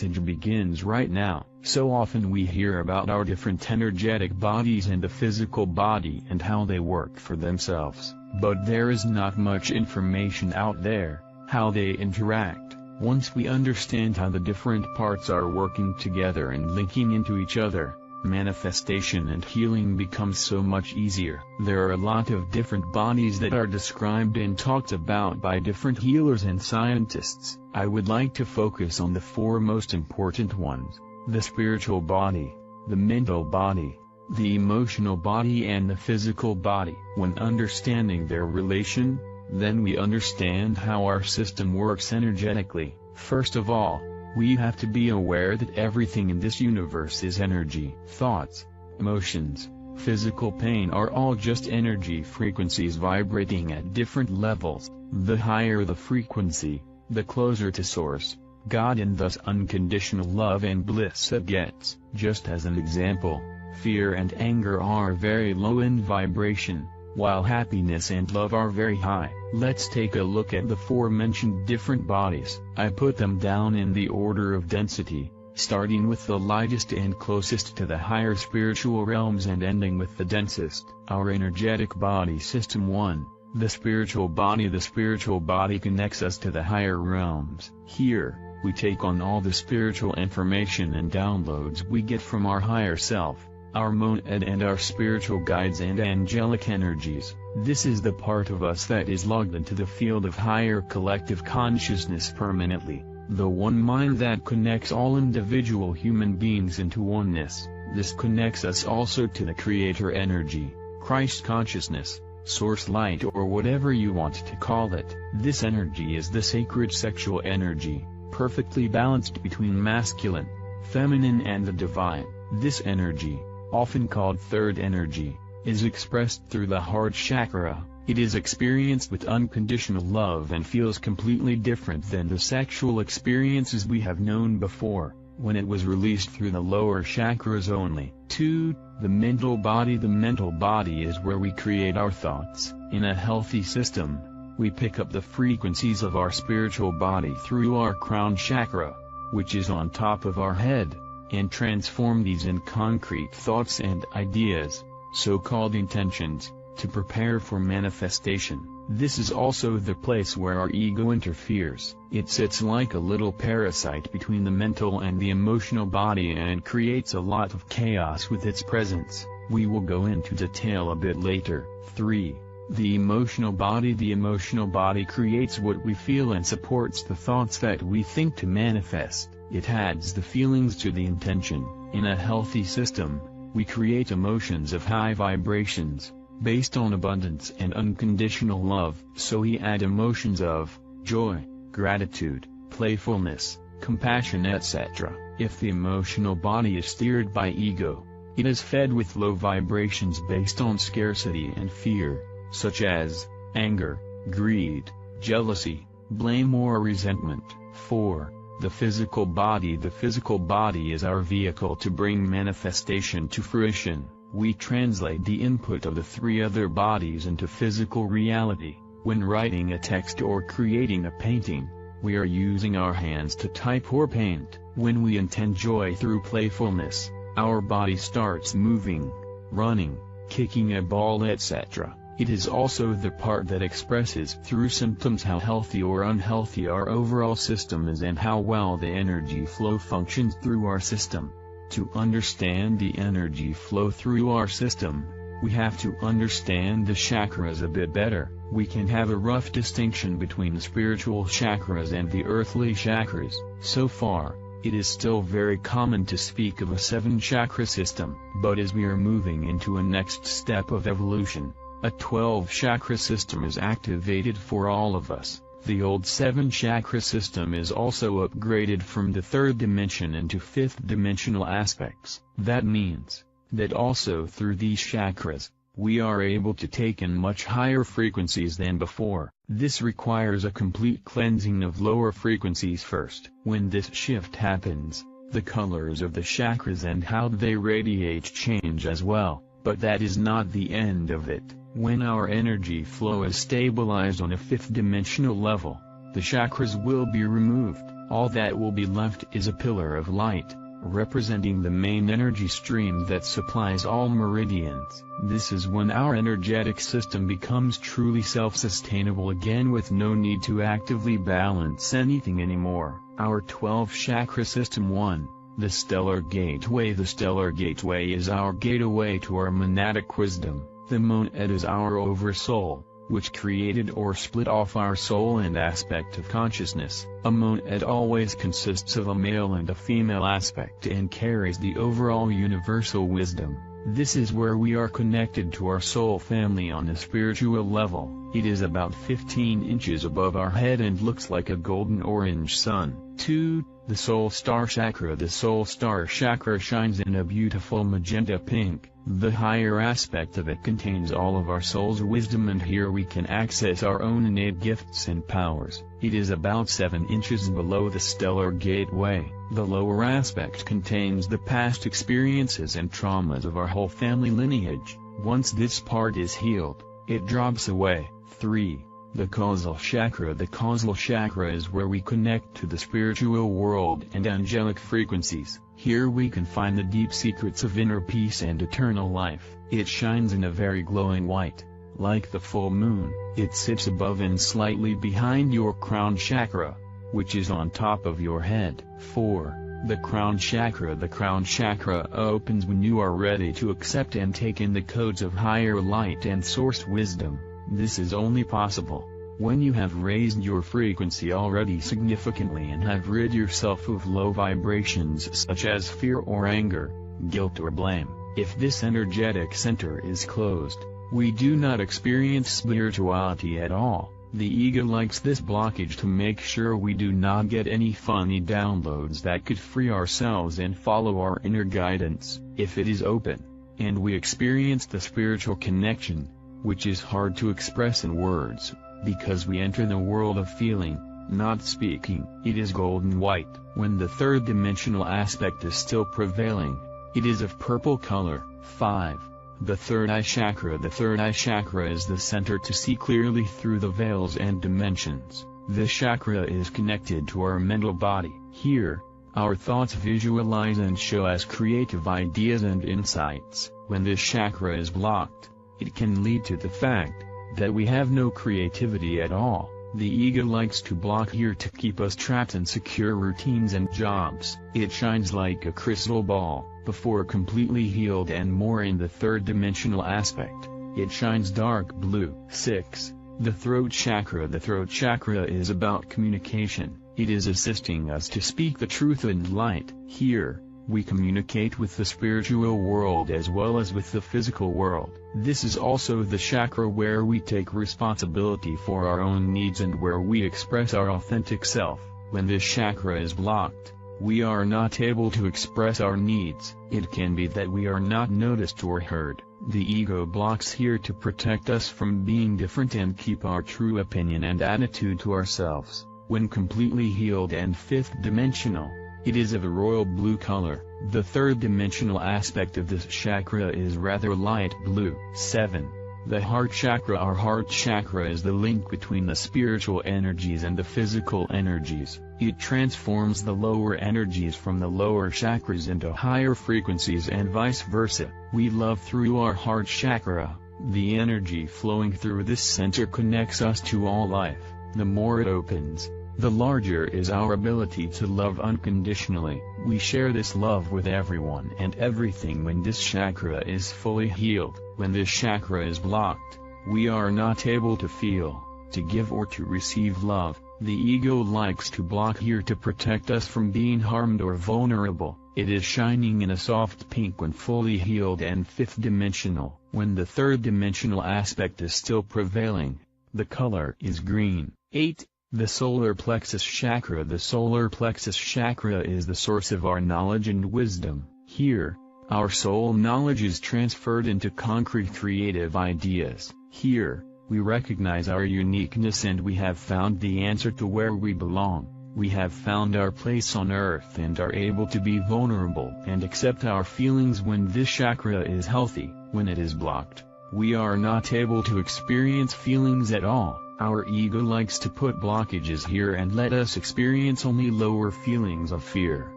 message begins right now. So often we hear about our different energetic bodies and the physical body and how they work for themselves, but there is not much information out there, how they interact. Once we understand how the different parts are working together and linking into each other, manifestation and healing becomes so much easier. There are a lot of different bodies that are described and talked about by different healers and scientists. I would like to focus on the four most important ones: the spiritual body, the mental body, the emotional body and the physical body. When understanding their relation, then we understand how our system works energetically. First of all, we have to be aware that everything in this universe is energy. Thoughts, emotions, physical pain are all just energy frequencies vibrating at different levels. The higher the frequency, the closer to Source, God, and thus unconditional love and bliss it gets. Just as an example, fear and anger are very low in vibration, while happiness and love are very high. Let's take a look at the forementioned different bodies. I put them down in the order of density, starting with the lightest and closest to the higher spiritual realms and ending with the densest. Our energetic body system 1, the spiritual body. The spiritual body connects us to the higher realms. Here, we take on all the spiritual information and downloads we get from our higher self, our monad and our spiritual guides and angelic energies. This is the part of us that is logged into the field of higher collective consciousness permanently, the one mind that connects all individual human beings into oneness. This connects us also to the Creator energy, Christ consciousness, Source light, or whatever you want to call it. This energy is the sacred sexual energy, perfectly balanced between masculine, feminine and the divine. This energy, often called third energy, is expressed through the heart chakra. It is experienced with unconditional love and feels completely different than the sexual experiences we have known before, when it was released through the lower chakras only. 2. The mental body. The mental body is where we create our thoughts. In a healthy system, we pick up the frequencies of our spiritual body through our crown chakra, which is on top of our head, and transform these in concrete thoughts and ideas, so-called intentions, to prepare for manifestation. This is also the place where our ego interferes. It sits like a little parasite between the mental and the emotional body and creates a lot of chaos with its presence. We will go into detail a bit later. 3. The emotional body. The emotional body creates what we feel and supports the thoughts that we think to manifest. It adds the feelings to the intention. In a healthy system, we create emotions of high vibrations, based on abundance and unconditional love. So we add emotions of joy, gratitude, playfulness, compassion, etc. If the emotional body is steered by ego, it is fed with low vibrations based on scarcity and fear, such as anger, greed, jealousy, blame or resentment. 4. The physical body. The physical body is our vehicle to bring manifestation to fruition. We translate the input of the three other bodies into physical reality. When writing a text or creating a painting, we are using our hands to type or paint. When we intend joy through playfulness, our body starts moving, running, kicking a ball, etc. It is also the part that expresses through symptoms how healthy or unhealthy our overall system is and how well the energy flow functions through our system. To understand the energy flow through our system, we have to understand the chakras a bit better. We can have a rough distinction between the spiritual chakras and the earthly chakras. So far, it is still very common to speak of a 7-chakra system, but as we are moving into a next step of evolution, a 12-chakra system is activated for all of us. The old 7-chakra system is also upgraded from the 3rd dimension into 5th dimensional aspects. That means that also through these chakras, we are able to take in much higher frequencies than before. This requires a complete cleansing of lower frequencies first. When this shift happens, the colors of the chakras and how they radiate change as well, but that is not the end of it. When our energy flow is stabilized on a 5th dimensional level, the chakras will be removed, all that will be left is a pillar of light, representing the main energy stream that supplies all meridians. This is when our energetic system becomes truly self-sustainable again, with no need to actively balance anything anymore. Our 12 chakra system. 1. The Stellar Gateway. The Stellar Gateway is our gateway to our monadic wisdom. The monad is our oversoul, which created or split off our soul and aspect of consciousness. A monad always consists of a male and a female aspect and carries the overall universal wisdom. This is where we are connected to our soul family on a spiritual level. It is about 15 inches above our head and looks like a golden orange sun. 2. The Soul Star Chakra. The Soul Star Chakra shines in a beautiful magenta pink. The higher aspect of it contains all of our soul's wisdom, and here we can access our own innate gifts and powers. It is about 7 inches below the Stellar Gateway. The lower aspect contains the past experiences and traumas of our whole family lineage. Once this part is healed, it drops away. 3. The Causal Chakra. The Causal Chakra is where we connect to the spiritual world and angelic frequencies. Here we can find the deep secrets of inner peace and eternal life. It shines in a very glowing white, like the full moon. It sits above and slightly behind your crown chakra, which is on top of your head. 4. The Crown Chakra. The Crown Chakra opens when you are ready to accept and take in the codes of higher light and source wisdom. This is only possible when you have raised your frequency already significantly and have rid yourself of low vibrations such as fear or anger, guilt or blame. If this energetic center is closed, we do not experience spirituality at all. The ego likes this blockage to make sure we do not get any funny downloads that could free ourselves and follow our inner guidance. If it is open, and we experience the spiritual connection, which is hard to express in words, because we enter the world of feeling, not speaking. It is golden white. When the third dimensional aspect is still prevailing, it is of purple color. 5. The Third Eye Chakra. The Third Eye Chakra is the center to see clearly through the veils and dimensions. This chakra is connected to our mental body. Here, our thoughts visualize and show us creative ideas and insights. When this chakra is blocked, it can lead to the fact that we have no creativity at all. The ego likes to block here to keep us trapped in secure routines and jobs. It shines like a crystal ball, before completely healed and more in the third dimensional aspect. It shines dark blue. 6. The Throat Chakra. The Throat Chakra is about communication. It is assisting us to speak the truth and light. Here, we communicate with the spiritual world as well as with the physical world. This is also the chakra where we take responsibility for our own needs and where we express our authentic self. When this chakra is blocked, we are not able to express our needs. It can be that we are not noticed or heard. The ego blocks here to protect us from being different and keep our true opinion and attitude to ourselves. When completely healed and fifth dimensional, it is of a royal blue color. The third dimensional aspect of this chakra is rather light blue. 7. The Heart Chakra. Our heart chakra is the link between the spiritual energies and the physical energies. It transforms the lower energies from the lower chakras into higher frequencies and vice versa. We love through our heart chakra. The energy flowing through this center connects us to all life. The more it opens, the larger is our ability to love unconditionally. We share this love with everyone and everything when this chakra is fully healed. When this chakra is blocked, we are not able to feel, to give or to receive love. The ego likes to block here to protect us from being harmed or vulnerable. It is shining in a soft pink when fully healed and fifth dimensional. When the third dimensional aspect is still prevailing, the color is green. 8. The Solar Plexus Chakra. The Solar Plexus Chakra is the source of our knowledge and wisdom. Here, our soul knowledge is transferred into concrete creative ideas. Here, we recognize our uniqueness and we have found the answer to where we belong. We have found our place on earth and are able to be vulnerable and accept our feelings when this chakra is healthy. When it is blocked, we are not able to experience feelings at all. Our ego likes to put blockages here and let us experience only lower feelings of fear,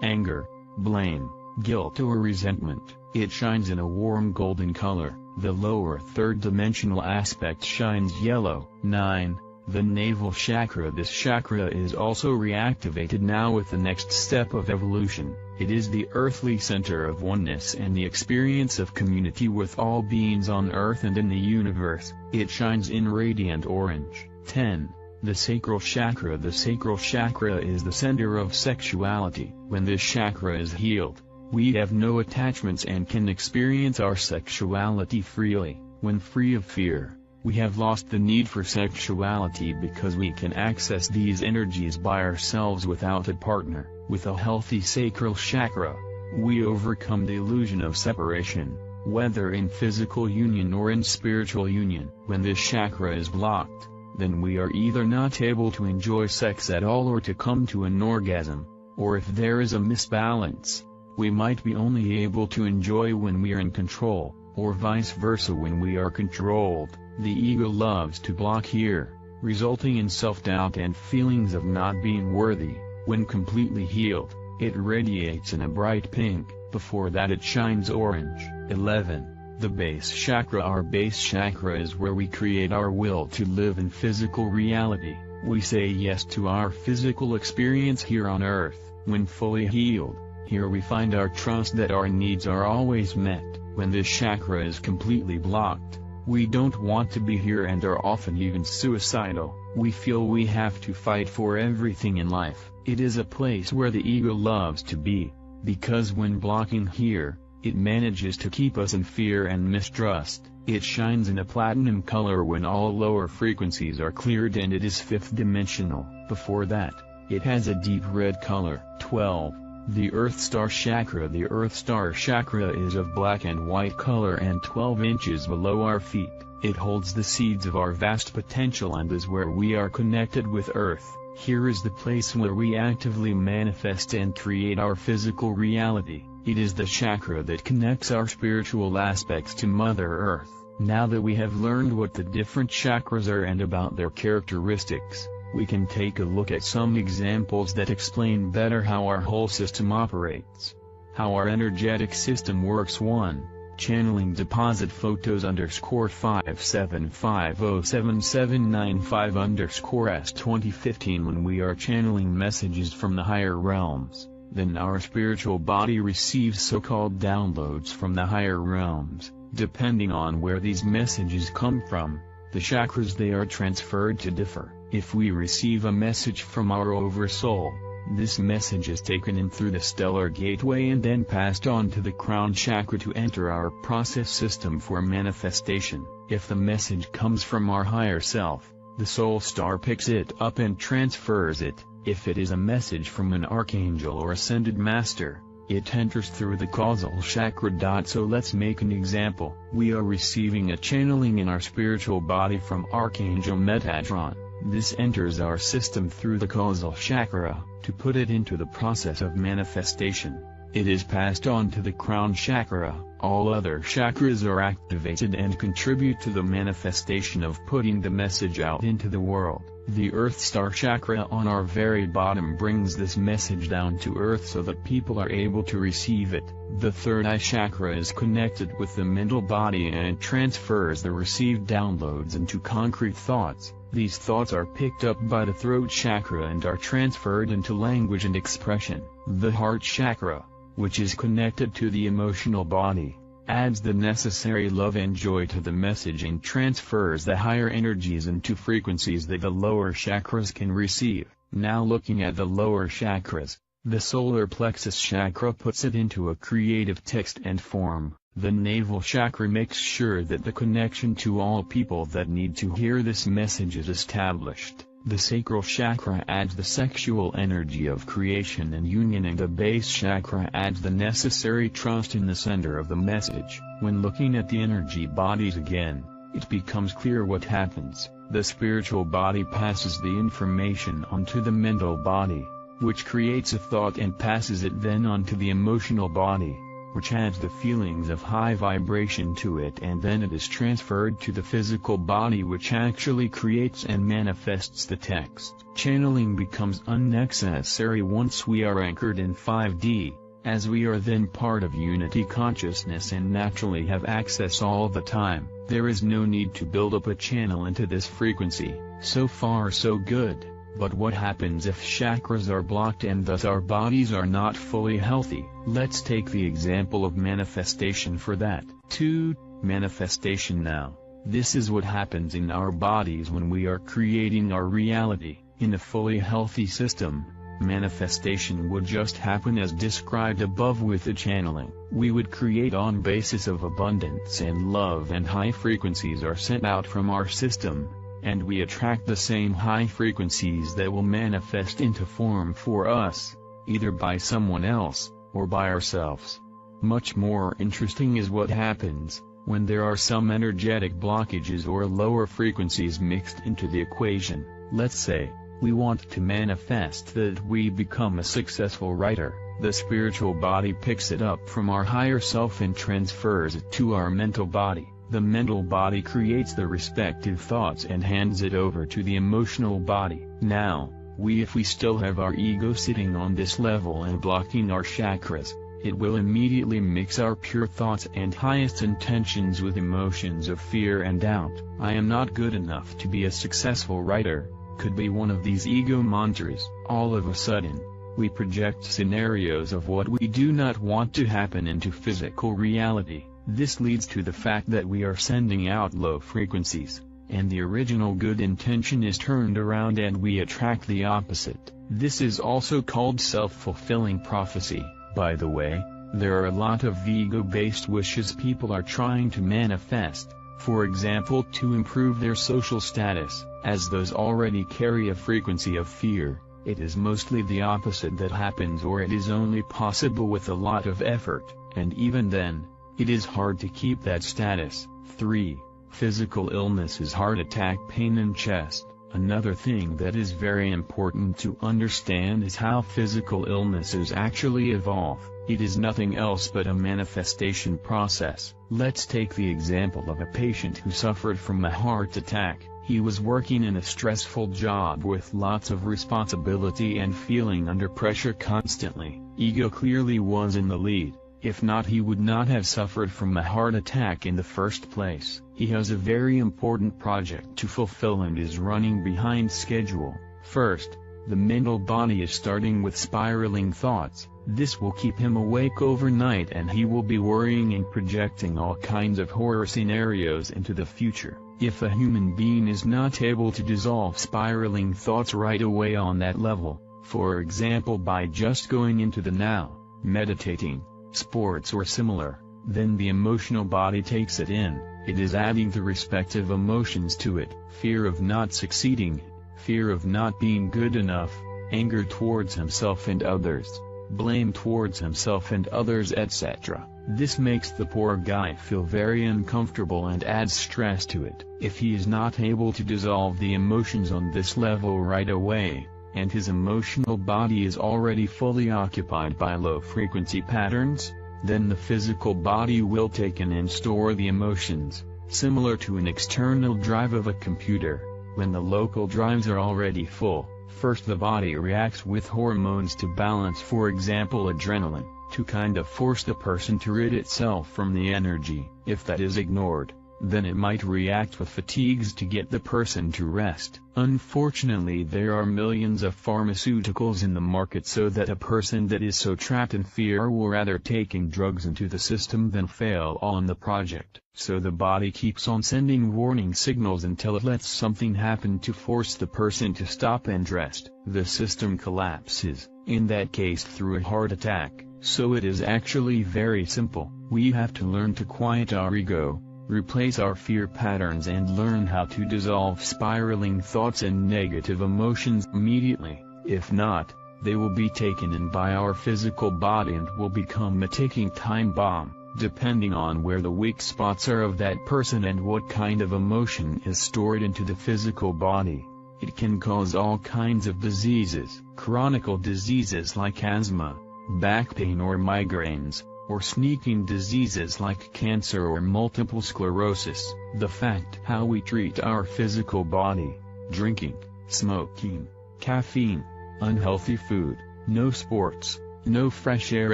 anger, blame, guilt or resentment. It shines in a warm golden color. The lower third-dimensional aspect shines yellow. 9. The navel chakra. This chakra is also reactivated now with the next step of evolution. It is the earthly center of oneness and the experience of community with all beings on earth and in the universe. It shines in radiant orange. 10. The sacral chakra. The sacral chakra is the center of sexuality. When this chakra is healed, we have no attachments and can experience our sexuality freely. When free of fear, we have lost the need for sexuality because we can access these energies by ourselves without a partner. With a healthy sacral chakra, we overcome the illusion of separation, whether in physical union or in spiritual union. When this chakra is blocked, then we are either not able to enjoy sex at all or to come to an orgasm, or if there is a misbalance, we might be only able to enjoy when we are in control, or vice versa when we are controlled. The ego loves to block here, resulting in self-doubt and feelings of not being worthy. When completely healed, it radiates in a bright pink. Before that it shines orange. 11. The base chakra. Our base chakra is where we create our will to live in physical reality. We say yes to our physical experience here on earth. When fully healed, here we find our trust that our needs are always met. When this chakra is completely blocked, we don't want to be here and are often even suicidal. We feel we have to fight for everything in life. It is a place where the ego loves to be, because when blocking here, it manages to keep us in fear and mistrust. It shines in a platinum color when all lower frequencies are cleared and it is fifth dimensional. Before that, it has a deep red color. 12. The Earth Star Chakra. The Earth Star Chakra is of black and white color and 12 inches below our feet. It holds the seeds of our vast potential and is where we are connected with Earth. Here is the place where we actively manifest and create our physical reality. It is the chakra that connects our spiritual aspects to Mother Earth. Now that we have learned what the different chakras are and about their characteristics, we can take a look at some examples that explain better how our whole system operates. How our energetic system works. 1. Channeling deposit photos _575077995 _S2015. When we are channeling messages from the higher realms, then our spiritual body receives so-called downloads from the higher realms. Depending on where these messages come from, the chakras they are transferred to differ. If we receive a message from our oversoul, this message is taken in through the stellar gateway and then passed on to the crown chakra to enter our process system for manifestation. If the message comes from our higher self, the soul star picks it up and transfers it. If it is a message from an archangel or ascended master, it enters through the causal chakra. So let's make an example. We are receiving a channeling in our spiritual body from Archangel Metatron. This enters our system through the causal chakra. To put it into the process of manifestation, it is passed on to the crown chakra. All other chakras are activated and contribute to the manifestation of putting the message out into the world. The Earth Star Chakra on our very bottom brings this message down to Earth so that people are able to receive it. The third eye chakra is connected with the mental body and it transfers the received downloads into concrete thoughts. These thoughts are picked up by the throat chakra and are transferred into language and expression. The heart chakra, which is connected to the emotional body, adds the necessary love and joy to the message and transfers the higher energies into frequencies that the lower chakras can receive. Now looking at the lower chakras, the solar plexus chakra puts it into a creative text and form. The navel chakra makes sure that the connection to all people that need to hear this message is established. The sacral chakra adds the sexual energy of creation and union, and the base chakra adds the necessary trust in the center of the message. When looking at the energy bodies again, it becomes clear what happens. The spiritual body passes the information onto the mental body, which creates a thought and passes it then onto the emotional body, which adds the feelings of high vibration to it, and then it is transferred to the physical body, which actually creates and manifests the text. Channeling becomes unnecessary once we are anchored in 5D, as we are then part of unity consciousness and naturally have access all the time. There is no need to build up a channel into this frequency. So far so good. But what happens if chakras are blocked and thus our bodies are not fully healthy? Let's take the example of manifestation for that. 2. Manifestation now. This is what happens in our bodies when we are creating our reality. In a fully healthy system, manifestation would just happen as described above with the channeling. We would create on basis of abundance and love, and high frequencies are sent out from our system, and we attract the same high frequencies that will manifest into form for us, either by someone else, or by ourselves. Much more interesting is what happens when there are some energetic blockages or lower frequencies mixed into the equation. Let's say we want to manifest that we become a successful writer. The spiritual body picks it up from our higher self and transfers it to our mental body. The mental body creates the respective thoughts and hands it over to the emotional body. Now, if we still have our ego sitting on this level and blocking our chakras, it will immediately mix our pure thoughts and highest intentions with emotions of fear and doubt. I am not good enough to be a successful writer, could be one of these ego mantras. All of a sudden, we project scenarios of what we do not want to happen into physical reality. This leads to the fact that we are sending out low frequencies, and the original good intention is turned around and we attract the opposite. This is also called self-fulfilling prophecy. By the way, there are a lot of ego-based wishes people are trying to manifest, for example to improve their social status, as those already carry a frequency of fear. It is mostly the opposite that happens, or it is only possible with a lot of effort, and even then, it is hard to keep that status. 3. Physical illnesses, heart attack, pain in chest. Another thing that is very important to understand is how physical illnesses actually evolve. It is nothing else but a manifestation process. Let's take the example of a patient who suffered from a heart attack. He was working in a stressful job with lots of responsibility and feeling under pressure constantly. Ego clearly was in the lead. If not, he would not have suffered from a heart attack in the first place. He has a very important project to fulfill and is running behind schedule. First, the mental body is starting with spiraling thoughts. This will keep him awake overnight and he will be worrying and projecting all kinds of horror scenarios into the future. If a human being is not able to dissolve spiraling thoughts right away on that level, for example by just going into the now, meditating, sports or similar, then the emotional body takes it in. It is adding the respective emotions to it: fear of not succeeding, fear of not being good enough, anger towards himself and others, blame towards himself and others, etc. This makes the poor guy feel very uncomfortable and adds stress to it. If he is not able to dissolve the emotions on this level right away, and his emotional body is already fully occupied by low-frequency patterns, then the physical body will take in and store the emotions, similar to an external drive of a computer. When the local drives are already full, first the body reacts with hormones to balance, for example adrenaline, to kind of force the person to rid itself from the energy. If that is ignored, then it might react with fatigues to get the person to rest. Unfortunately, there are millions of pharmaceuticals in the market, so that a person that is so trapped in fear will rather taking drugs into the system than fail on the project. So the body keeps on sending warning signals until it lets something happen to force the person to stop and rest. The system collapses, in that case through a heart attack. So it is actually very simple. We have to learn to quiet our ego, replace our fear patterns and learn how to dissolve spiraling thoughts and negative emotions immediately. If not, they will be taken in by our physical body and will become a ticking time bomb. Depending on where the weak spots are of that person and what kind of emotion is stored into the physical body, it can cause all kinds of diseases. Chronic diseases like asthma, back pain or migraines, or sneaking diseases like cancer or multiple sclerosis. The fact how we treat our physical body, drinking, smoking, caffeine, unhealthy food, no sports, no fresh air,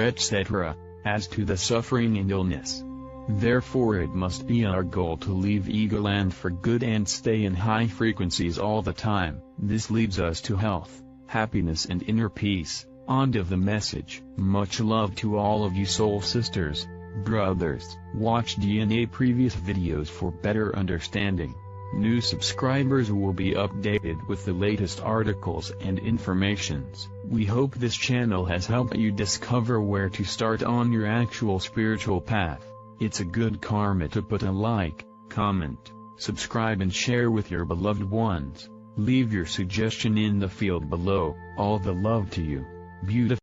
etc., adds to the suffering and illness. Therefore it must be our goal to leave ego land for good and stay in high frequencies all the time. This leads us to health, happiness and inner peace. On to the message. Much love to all of you soul sisters, brothers. Watch DNA previous videos for better understanding. New subscribers will be updated with the latest articles and informations. We hope this channel has helped you discover where to start on your actual spiritual path. It's a good karma to put a like, comment, subscribe and share with your beloved ones. Leave your suggestion in the field below. All the love to you. Beautiful.